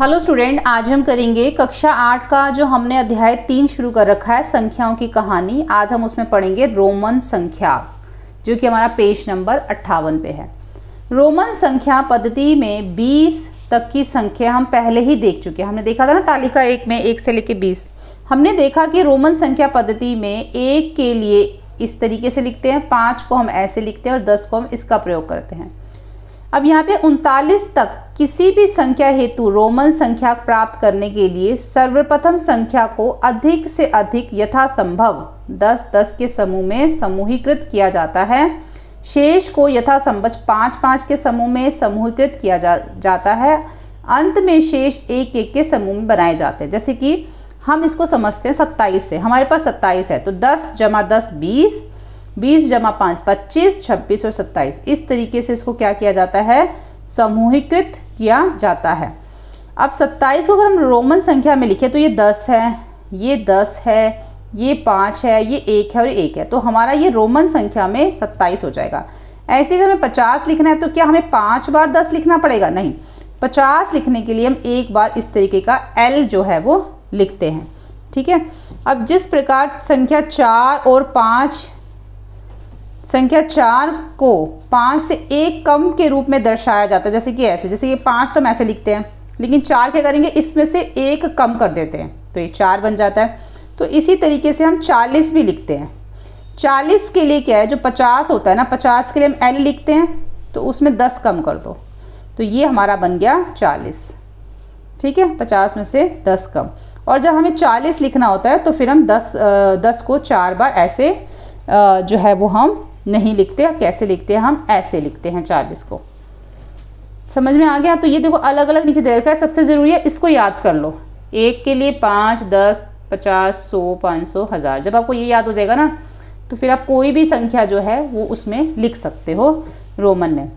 Hello student, आज हम करेंगे कक्षा 8 का जो हमने अध्याय 3 शुरू कर रखा है संख्याओं की कहानी। आज हम उसमें पढ़ेंगे रोमन संख्या, जो कि हमारा पेज नंबर 58 पे है। रोमन संख्या पद्धति में 20 तक की संख्या हम पहले ही देख चुके हैं। हमने देखा था ना तालिका 1 में 1 से लेकर 20। हमने देखा कि रोमन संख्या पद्धति में 1 के लिए इस तरीके से लिखते हैं, 5 को हम ऐसे लिखते हैं और 10 को हम इसका प्रयोग करते हैं। अब यहाँ पे 39 तक किसी भी संख्या हेतु रोमन संख्या प्राप्त करने के लिए सर्वप्रथम संख्या को अधिक से अधिक यथासंभव 10-10 के समूह में समूहीकृत किया जाता है। शेष को यथासंभव 5-5 के समूह में समूहीकृत किया जाता है। अंत में शेष 1-1 के समूह में बनाए जाते हैं। जैसे कि हम इसको समझते हैं 27 से, हमारे पास 27 है तो 10 + 10 20, 20 + 5 25, 26 और 27। इस तरीके से इसको क्या किया जाता है, समूहीकृत किया जाता है। अब 27 को अगर हम रोमन संख्या में लिखें तो ये 10 है, ये 10 है, ये 5 है, ये 1 है और 1 है, तो हमारा ये रोमन संख्या में 27 हो जाएगा। ऐसे अगर हमें 50 लिखना है तो क्या हमें 5 बार 10 लिखना पड़ेगा? नहीं, 50 लिखने के लिए हम एक बार इस तरीके का L जो है वो लिखते हैं। ठीक है। अब जिस प्रकार संख्या 4 और 5 संख्या 4 को 5 से 1 कम के रूप में दर्शाया जाता है, जैसे कि ऐसे, जैसे ये 5 तो हम ऐसे लिखते हैं, लेकिन 4 क्या करेंगे, इसमें से 1 कम कर देते हैं तो ये 4 बन जाता है। तो इसी तरीके से हम 40 भी लिखते हैं। 40 के लिए क्या है, जो 50 होता है ना, 50 के लिए हम L लिखते हैं तो उसमें 10 कम कर दो तो ये हमारा बन गया 40। ठीक है, 50 में से 10 कम। और जब हमें 40 लिखना होता है तो फिर हम 10 को 4 बार ऐसे जो है वो हम नहीं लिखते। कैसे लिखते हैं, हम ऐसे लिखते हैं 40 को। समझ में आ गया? तो ये देखो अलग अलग नीचे दे रखा है। सबसे ज़रूरी है इसको याद कर लो। 1 के लिए 5, 10, 50, 100, 500, 1000। जब आपको ये याद हो जाएगा ना तो फिर आप कोई भी संख्या जो है वो उसमें लिख सकते हो रोमन में।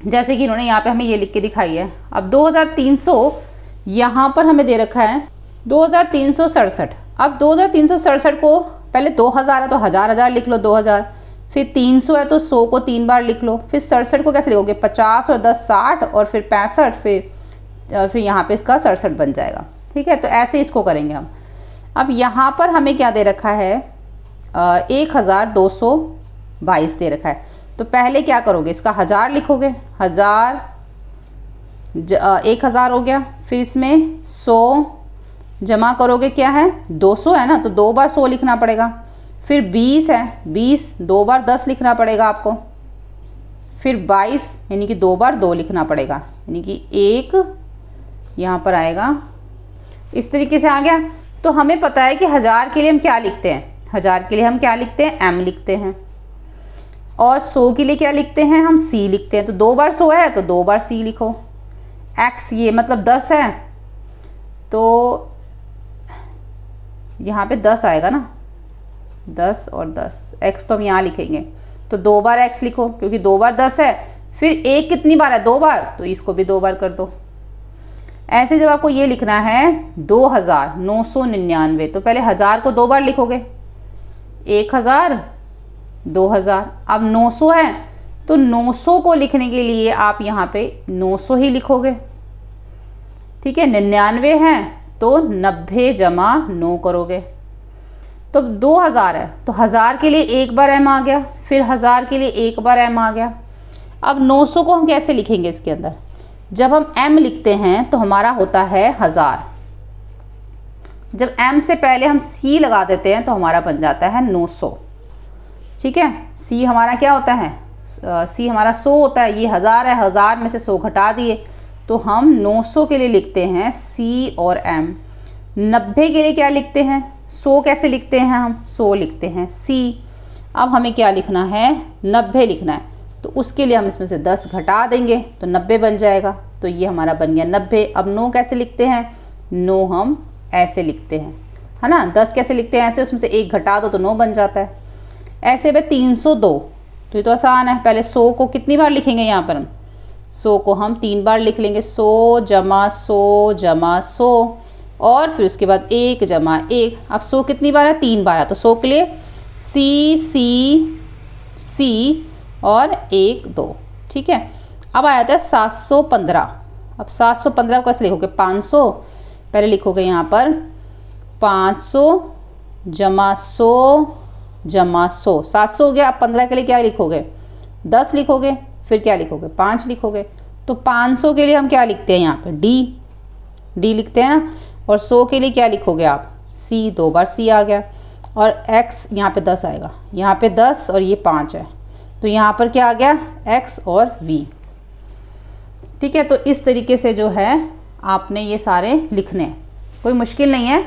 जैसे कि इन्होंने यहाँ पे हमें ये लिख के दिखाई है। अब 2300 यहाँ पर हमें दे रखा है 2367। अब 2367 को पहले 2000 है तो 1000 लिख लो 2000, फिर 300 है तो 100 को 3 बार लिख लो, फिर 67 को कैसे लिखोगे, 50 और 10 60 और फिर 65, फिर यहाँ पे इसका 67 बन जाएगा। ठीक है, तो ऐसे इसको करेंगे हम। अब यहाँ पर हमें क्या दे रखा है, 1222 दे रखा है। तो पहले क्या करोगे, इसका 1000 लिखोगे, 1000 हो गया। फिर इसमें 100 जमा करोगे, क्या है 200 है ना, तो 2 बार 100 लिखना पड़ेगा। फिर 20 है, 20 2 बार 10 लिखना पड़ेगा आपको। फिर 22 यानी कि 2 बार 2 लिखना पड़ेगा, यानी कि 1 यहाँ पर आएगा। इस तरीके से आ गया। तो हमें पता है कि 1000 के लिए हम क्या लिखते हैं, 1000 के लिए हम क्या लिखते हैं, M लिखते हैं। और 100 के लिए क्या लिखते हैं, हम C लिखते हैं। तो 2 बार 100 है तो 2 बार C लिखो। X ये मतलब 10 है तो यहाँ पे 10 आएगा ना, 10 और 10, x तो हम यहाँ लिखेंगे तो 2 बार x लिखो क्योंकि 2 बार 10 है। फिर 1 कितनी बार है, 2 बार, तो इसको भी 2 बार कर दो। ऐसे जब आपको ये लिखना है 2999 तो पहले 1000 को 2 बार लिखोगे, 1000 2000। अब 900 है तो 900 को लिखने के लिए आप यहाँ पे 900 ही लिखोगे। ठीक है, 99 है तो 90 जमा 9 करोगे। तो 2000 है तो 1000 के लिए 1 बार M आ गया, फिर 1000 के लिए 1 बार M आ गया। अब 900 को हम कैसे लिखेंगे, इसके अंदर जब हम M लिखते हैं तो हमारा होता है 1000। जब M से पहले हम C लगा देते हैं तो हमारा बन जाता है 900। ठीक है, C हमारा क्या होता है, C हमारा 100 होता है। ये 1000 है, 1000 में से 100 घटा दिए तो हम 900 के लिए लिखते हैं C और M। 90 के लिए क्या लिखते हैं, 100 कैसे लिखते हैं, हम 100 लिखते हैं C। अब हमें क्या लिखना है, 90 लिखना है तो उसके लिए हम इसमें से 10 घटा देंगे तो 90 बन जाएगा। तो ये हमारा बन गया 90। अब 9 कैसे लिखते हैं, 9 हम ऐसे लिखते हैं, है ना। 10 कैसे लिखते हैं, ऐसे, उसमें से 1 घटा दो तो 9 बन जाता है। ऐसे में 302 तो ये तो आसान है। पहले 100 को कितनी बार लिखेंगे, यहाँ पर हम 100 को हम 3 बार लिख लेंगे, 100 जमा 100 जमा 100 और फिर उसके बाद 1 जमा 1। अब 100 कितनी बार है, 3 बार है, तो 100 के लिए C C C और 1 2। ठीक है, अब आ जाता है 715। अब 715 को कैसे लिखोगे, 500 पहले लिखोगे यहाँ पर 500 जमा 100 जमा 100, 700 हो गया। अब 15 के लिए क्या लिखोगे, 10 लिखोगे, फिर क्या लिखोगे, 5 लिखोगे। तो 500 के लिए हम क्या लिखते हैं यहाँ पे, डी लिखते हैं ना। और 100 के लिए क्या लिखोगे आप, सी, 2 बार सी आ गया। और x यहाँ पे 10 आएगा, यहाँ पे 10 और ये 5 है, तो यहाँ पर क्या आ गया, x और v। ठीक है, तो इस तरीके से जो है आपने ये सारे लिखने हैं, कोई मुश्किल नहीं है।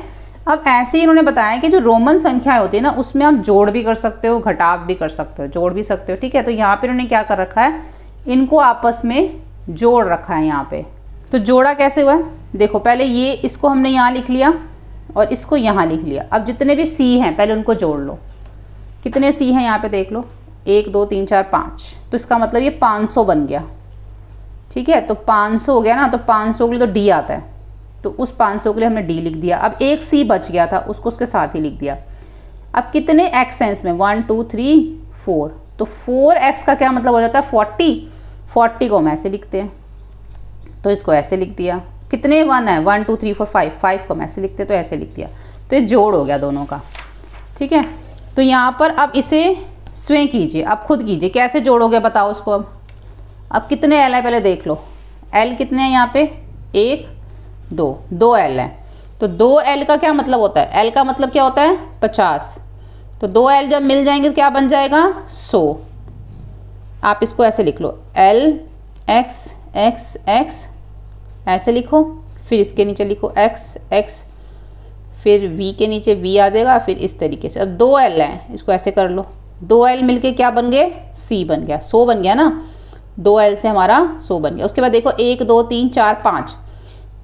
अब ऐसे ही इन्होंने बताया कि जो रोमन संख्याएं होती है ना, उसमें आप जोड़ भी कर सकते हो, घटाव भी कर सकते हो, जोड़ भी सकते हो। ठीक है, तो यहाँ पे इन्होंने क्या कर रखा है, इनको आपस में जोड़ रखा है यहाँ पे। तो जोड़ा कैसे हुआ है, देखो पहले ये इसको हमने यहाँ लिख लिया और इसको यहाँ लिख लिया। अब जितने भी सी हैं पहले उनको जोड़ लो। कितने सी हैं यहाँ पे देख लो, 1 2 3 4 5, तो इसका मतलब ये 500 बन गया। ठीक है, तो 500 हो गया ना, तो 500 के लिए तो डी आता है, तो उस 500 के लिए हमने डी लिख दिया। अब एक सी बच गया था, उसको उसके साथ ही लिख दिया। अब कितने एक्स हैं इसमें, 1 2 3 4, तो 4x का क्या मतलब हो जाता है, 40 को हम ऐसे लिखते हैं, तो इसको ऐसे लिख दिया। कितने 1 है, 1 2 3 4 5 को हम ऐसे लिखते हैं, तो ऐसे लिख दिया। तो ये जोड़ हो गया दोनों का। ठीक है, तो यहाँ पर अब इसे स्वयं कीजिए, अब खुद कीजिए, कैसे जोड़ोगे बताओ उसको। अब कितने एल है पहले देख लो, एल कितने हैं यहाँ पे, 1 2 एल है। तो 2 एल का क्या मतलब होता है, एल का मतलब क्या होता है, 50। तो 2 एल जब मिल जाएंगे तो क्या बन जाएगा, 100। आप इसको ऐसे लिख लो, एल एक्स एक्स एक्स ऐसे लिखो, फिर इसके नीचे लिखो एक्स एक्स, फिर v के नीचे v आ जाएगा, फिर इस तरीके से। अब 2 एल है, इसको ऐसे कर लो, 2 एल मिलके क्या बन गए, c बन गया, 100 बन गया ना। 2 एल से हमारा 100 बन गया। उसके बाद देखो 1 2 3 4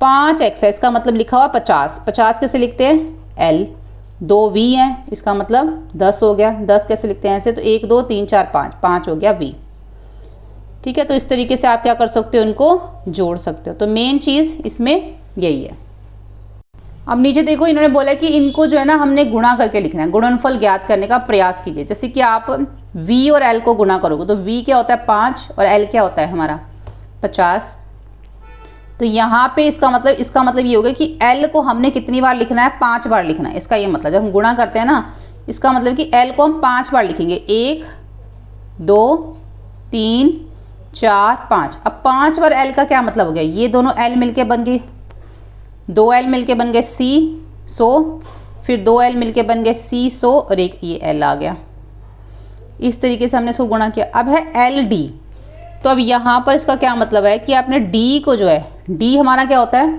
5 एक्स है, इसका मतलब लिखा हुआ 50 कैसे लिखते हैं, एल। 2 v है, इसका मतलब 10 हो गया, 10 कैसे लिखते हैं ऐसे, तो 1 2 3 4 5 हो गया v। ठीक है, तो इस तरीके से आप क्या कर सकते हो, इनको जोड़ सकते हो। तो मेन चीज़ इसमें यही है। अब नीचे देखो, इन्होंने बोला कि इनको जो है ना हमने गुणा करके लिखना है, गुणनफल ज्ञात करने का प्रयास कीजिए। जैसे कि आप v और l को गुणा करोगे तो v क्या होता है 5 और l क्या होता है हमारा 50। तो यहाँ पे इसका मतलब ये होगा कि l को हमने कितनी बार लिखना है, 5 बार लिखना है। इसका ये मतलब, जब हम गुणा करते हैं ना, इसका मतलब कि l को हम 5 बार लिखेंगे, 1 2 3 4 5। अब 5 बार l का क्या मतलब हो गया, ये दोनों l मिलके बन गए, 2 l मिलके बन गए c 100, फिर 2 l मिलके बन गए c 100 और एक ये l आ गया। इस तरीके से हमने इसको गुणा किया। अब है एल डी, तो अब यहाँ पर इसका क्या मतलब है कि आपने d को जो है, d हमारा क्या होता है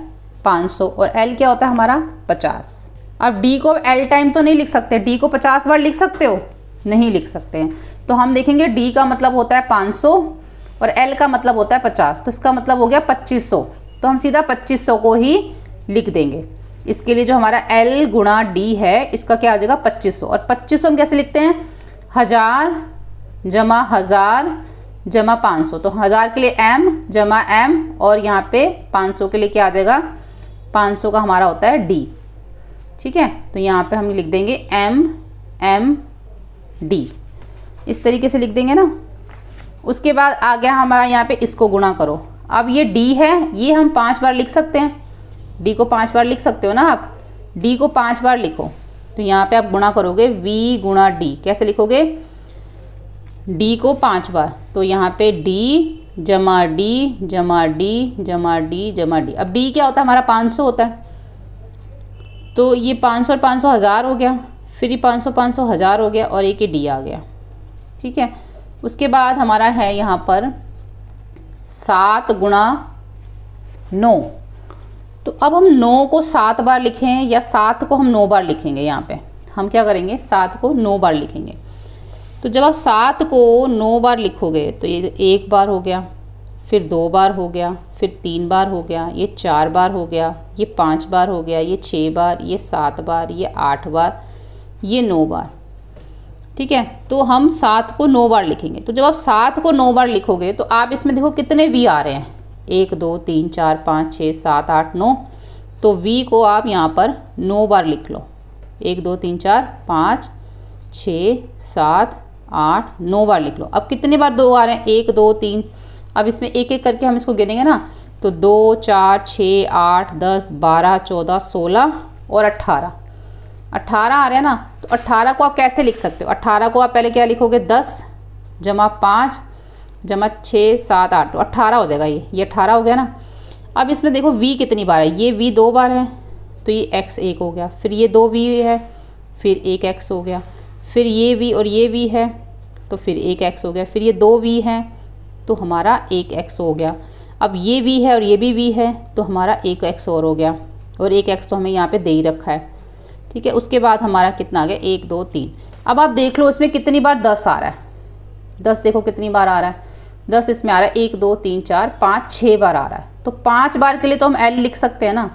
500 और l क्या होता है हमारा 50। अब d को l टाइम तो नहीं लिख सकते, d को 50 बार लिख सकते हो, नहीं लिख सकते हैं। तो हम देखेंगे d का मतलब होता है 500 और l का मतलब होता है 50, तो इसका मतलब हो गया 2500। तो हम सीधा 2500 को ही लिख देंगे। इसके लिए जो हमारा l गुणा d है, इसका क्या आ जाएगा 2500। और 2500 हम कैसे लिखते हैं, 1000 जमा 1000 जमा 500। तो 1000 के लिए m जमा m और यहाँ पे 500 के लिए क्या आ जाएगा, 500 का हमारा होता है d। ठीक है, तो यहाँ पे हम लिख देंगे m m d, इस तरीके से लिख देंगे ना। उसके बाद आ गया हमारा यहाँ पे, इसको गुणा करो। अब ये d है, ये हम 5 बार लिख सकते हैं, d को 5 बार लिख सकते हो ना आप, d को 5 बार लिखो। तो यहाँ पे आप गुणा करोगे v गुणा d, कैसे लिखोगे, d को 5 बार, तो यहाँ पे d जमा d जमा d जमा d जमा d। अब d क्या होता है हमारा 500 होता है, तो ये 500 और 500 1000 हो गया, फिर ये 500 500 1000 हो गया और एक ही d आ गया। ठीक है, उसके बाद हमारा है यहाँ पर 7 गुणा 9। तो अब हम 9 को 7 बार लिखें या 7 को हम 9 बार लिखेंगे। यहाँ पे हम क्या करेंगे, 7 को 9 बार लिखेंगे। तो जब आप 7 को 9 बार लिखोगे तो ये 1 बार हो गया, फिर 2 बार हो गया, फिर 3 बार हो गया, ये 4 बार हो गया, ये 5 बार हो गया, ये 6 बार, ये 7 बार, ये 8 बार, ये 9 बार। ठीक है, तो हम 7 को 9 बार लिखेंगे। तो जब आप 7 को 9 बार लिखोगे तो आप इसमें देखो कितने v आ रहे हैं, 1 2 3 4 5 6 7 8 9। तो v को आप यहाँ पर 9 बार लिख लो, 1 2 3 4 5 6 7 8 9 बार लिख लो। अब कितने बार 2 आ रहे हैं, 1 2 3। अब इसमें एक एक करके हम इसको गिनेंगे ना, तो 2, 4, 6, 8, 10, 12, 14, 16 और 18 आ रहे हैं ना। तो 18 को आप कैसे लिख सकते हो? 18 को आप पहले क्या लिखोगे? 10 जमा 5 जमा 6, 7, 8, तो 18 हो जाएगा। ये 18 हो गया ना। अब इसमें देखो v कितनी बार है? ये v 2 बार है तो ये x 1 हो गया, फिर ये 2v है, फिर 1 x हो गया, फिर ये v और ये v है तो फिर 1 x हो गया, फिर ये 2v है तो हमारा 1 x हो गया। अब ये v है और ये भी v है तो हमारा 1 x और हो गया, और 1 x तो हमें यहाँ पे दे ही रखा है, ठीक है। उसके बाद हमारा कितना आ गया? 1, 2, 3। अब आप देख लो इसमें कितनी बार 10 आ रहा है। 10 देखो कितनी बार आ रहा है? 10 इसमें आ रहा है 1, 2, 3, 4, 5, 6 बार आ रहा है। तो 5 बार के लिए तो हम l लिख सकते हैं ना।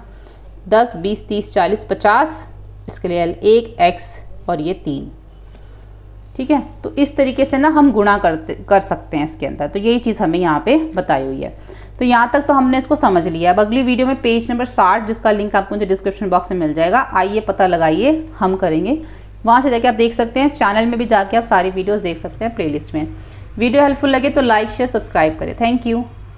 10, 20, 30, 40, 50, इसके लिए l 1 x और ये 3, ठीक है। तो इस तरीके से ना हम गुणा कर सकते हैं इसके अंदर। तो यही चीज़ हमें यहाँ पे बताई हुई है। तो यहाँ तक तो हमने इसको समझ लिया। अब अगली वीडियो में पेज नंबर 60, जिसका लिंक आपको मुझे डिस्क्रिप्शन बॉक्स में मिल जाएगा, आइए पता लगाइए, हम करेंगे। वहाँ से जाके आप देख सकते हैं, चैनल में भी जाके आप सारी वीडियोस देख सकते हैं प्लेलिस्ट में। वीडियो हेल्पफुल लगे तो लाइक शेयर सब्सक्राइब करें। Thank you.